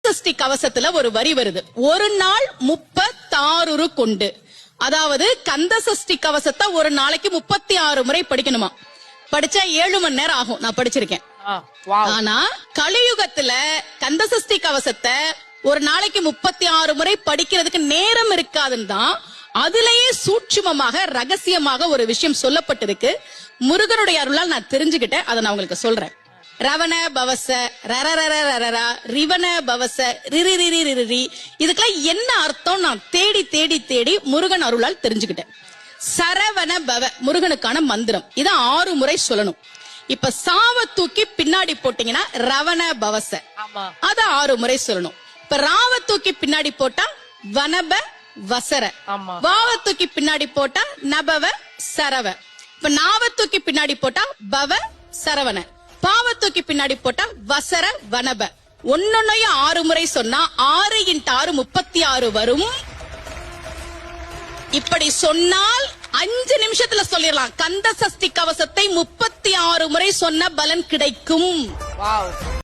சஷ்டி கவசத்துல ஒரு வரி வருது, ஒரு நாள் 36 கொண்டு. அதாவது கந்த சஷ்டி கவசத்தை ஒரு நாளைக்கு 36 முறை படிக்கணுமா. படிச்சா 7 மணி நேரம் ஆகும். நான் படிச்சிருக்கேன். ஆனா கலியுகத்துல கந்த சஷ்டி கவசத்தை ஒரு நாளைக்கு 36 முறை படிக்கிறதுக்கு நேரம் இருக்காதுன்னு தான் அதுலயே சூட்சுமமாக ரகசியமாக ஒரு விஷயம் சொல்லப்பட்டிருக்கு. முருகனுடைய அருளால் நான் தெரிஞ்சுக்கிட்டேன். அதை நான் உங்களுக்கு சொல்றேன். ரவண பவச ரரரரரரா ரிவன பவச ரிரிரிரிரிரி, இதுக்கெல்லாம் என்ன அர்த்தம் நான் தேடி தேடி தேடி முருகன் அருளால் தெரிஞ்சுக்கிட்டேன். சரவண பவ முருகனுக்கான மந்திரம். இத 6 முறை சொல்லணும். இப்ப சாவ தூக்கி பின்னாடி போட்டீங்கன்னா ரவண பவச, அத 6 முறை சொல்லணும். இப்ப ராவ தூக்கி பின்னாடி போட்டா வனப வசர, வாவ தூக்கி பின்னாடி போட்டா நபவ சரவ, இப்ப நாவ தூக்கி பின்னாடி போட்டா பவ சரவண, பாவ தூக்கி பின்னாடி போட்டா வசர வனப. ஒன்னொன்னையும் 6 முறை சொன்னா 6 × 6 36 வரும். இப்படி சொன்னால் 5 நிமிஷத்துல சொல்லிடலாம். கந்த சஷ்டி கவசத்தை 36 முறை சொன்ன பலன் கிடைக்கும்.